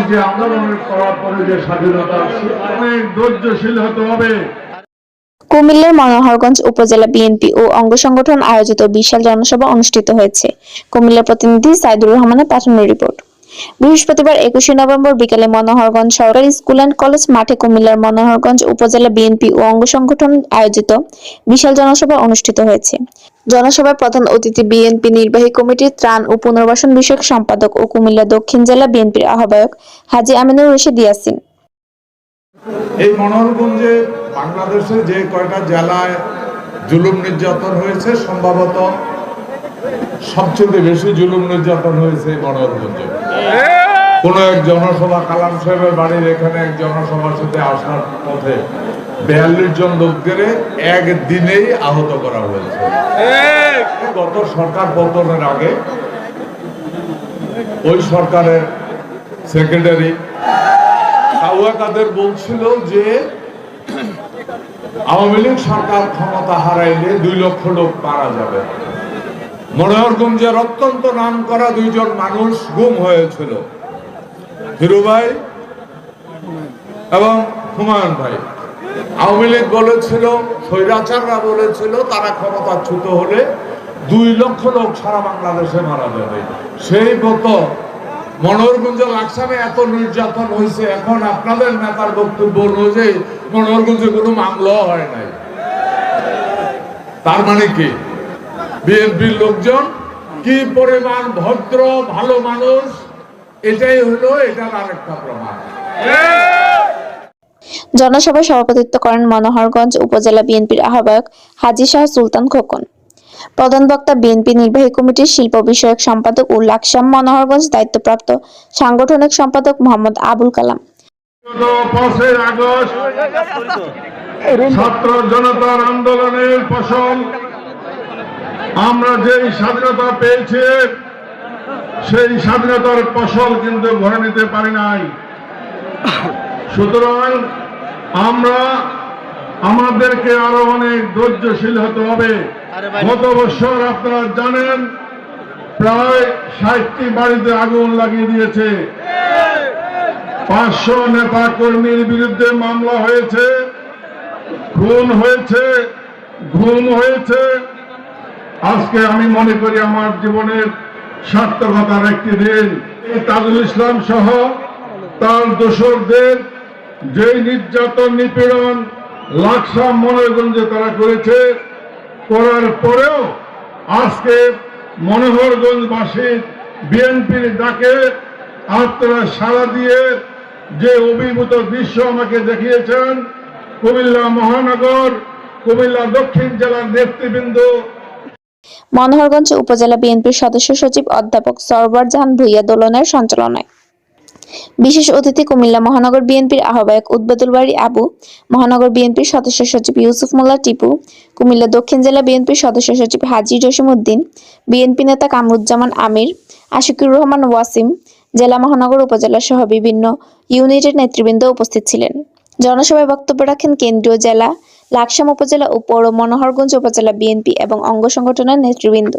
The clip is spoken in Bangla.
যে আন্দোলনের করার পরে যে স্বাধীনতা অনেক ধৈর্যশীল হতে হবে। কুমিল্লার মনোহরগঞ্জ উপজেলা বিএনপি ও অঙ্গ সংগঠন আয়োজিত বিশাল জনসভা অনুষ্ঠিত হয়েছে। কুমিল্লার প্রতিনিধি সাইদুর রহমানের পাঠানো রিপোর্ট। বৃহস্পতিবার 21 নভেম্বর বিকেলে মনোহরগঞ্জ সরকারি স্কুল অ্যান্ড কলেজ মাঠে কুমিল্লার মনোহরগঞ্জ উপজেলা বিএনপি ও অঙ্গ সংগঠন আয়োজিত বিশাল জনসভা অনুষ্ঠিত হয়েছে। জনসভায় প্রধান অতিথি বিএনপি নির্বাহী কমিটির ত্রাণ ও পুনর্বাসন বিষয়ক সম্পাদক ও কুমিল্লা দক্ষিণ জেলা বিএনপির আহ্বায়ক হাজী আমিনুর রশিদ ইয়াসিন। এই মনোহরগঞ্জে বাংলাদেশে যে কয়টা জেলায় জুলুম নির্যাতন হয়েছে, সম্ভবত সবচেয়ে বেশি জুলুম নির্যাতন হয়েছে মনোহরগঞ্জে। কোন এক জনসভা, কালাম সাহেবের বাড়ির এখানে এক জনসভার সাথে আসার পথে 42 জন লোকদের একদিনেই আহত করা হয়েছে। গত সরকার পতনের আগে ওই সরকারের সেক্রেটারি কাদের বলছিল যে আওয়ামী লীগ সরকার ক্ষমতা হারাইলে 2 লক্ষ লোক মারা যাবে। মনোহরগঞ্জের অত্যন্ত নাম করা 2 জন মানুষ গুম হয়েছিল, হিরু ভাই এবং হুমায়ুন ভাই। আওয়ামী লীগ বলেছিল, স্বৈরাচাররা বলেছিল তারা ক্ষমতাচ্যুত হলে 2 লক্ষ লোক সারা বাংলাদেশে মারা যাবে। সেই মতো মনোহরগঞ্জে লাকসামে এত নির্যাতন হয়েছে। এখন আপনাদের নেতার বক্তব্য অনুযায়ী মনোহরগঞ্জে কোনো মামলাও হয় নাই। তার মানে কি বিএনপির লোকজন কি পরিমাণ ভদ্র ভালো মানুষ, এটাই হলো এটার আরেকটা প্রমাণ। জনসভায় সভাপতিত্ব করেন মনোহরগঞ্জ উপজেলা বিএনপির আহ্বায়ক হাজী শাহ সুলতান খোকন। প্রধান বক্তা বিএনপি নির্বাহী কমিটির শিল্প বিষয়ক সম্পাদক ও লাকসাম মনোহরগঞ্জ দায়িত্বপ্রাপ্ত সাংগঠনিক সম্পাদক মোহাম্মদ আবুল কালাম। 5 আগস্ট ছাত্র জনতার আন্দোলনের ফসল, আমরা যেই স্বাধীনতা পেয়েছি সেই স্বাধীনতার ফসল কিন্তু ঘরে নিতে পারি নাই। সুতরাং আমাদেরকে আরো অনেক ধৈর্যশীল হতে হবে। গত বছর আপনারা জানেন প্রায় 60টি বাড়িতে আগুন লাগিয়ে দিয়েছে, 500 নেতা কর্মীর বিরুদ্ধে মামলা হয়েছে, খুন হয়েছে, গুম হয়েছে। আজকে আমি মনে করি আমার জীবনের সার্থকতার একটি দিন। তাজুল ইসলাম সহ তার দোসরদের যে নির্যাতন নিপীড়ন লাকসাম মনোহরগঞ্জে তারা করেছে, করার পরেও আজকে মনোহরগঞ্জবাসী বিএনপির ডাকে আপনারা সাড়া দিয়ে যে অভিভূত দৃশ্য আমাকে দেখিয়েছেন, কুমিল্লা মহানগর, কুমিল্লা দক্ষিণ জেলার নেতৃবৃন্দ, মনোহরগঞ্জ উপজেলা বিএনপির সদস্য সচিব অধ্যাপক সরওয়ার জাহান ভূঁইয়া দোলনের সঞ্চালনায় বিশেষ অতিথি কুমিল্লা মহানগর বিএনপির আহ্বায়ক উদ্বেদুল বাড়ি আবু, মহানগর বিএনপির সদস্য সচিব ইউসুফ মোল্লা টিপু, কুমিল্লা দক্ষিণ জেলা বিএনপির সদস্য সচিব হাজী জসিমউদ্দিন, বিএনপি নেতা কামরুজ্জামান আমির, আশিকুর রহমান ওয়াসিম, জেলা মহানগর উপজেলা সহ বিভিন্ন ইউনিটের নেতৃবৃন্দ উপস্থিত ছিলেন। জনসভায় বক্তব্য রাখেন কেন্দ্রীয় জেলা, লাকসাম উপজেলা ও পৌর মনোহরগঞ্জ উপজেলা বিএনপি এবং অঙ্গ সংগঠনের নেতৃবৃন্দ।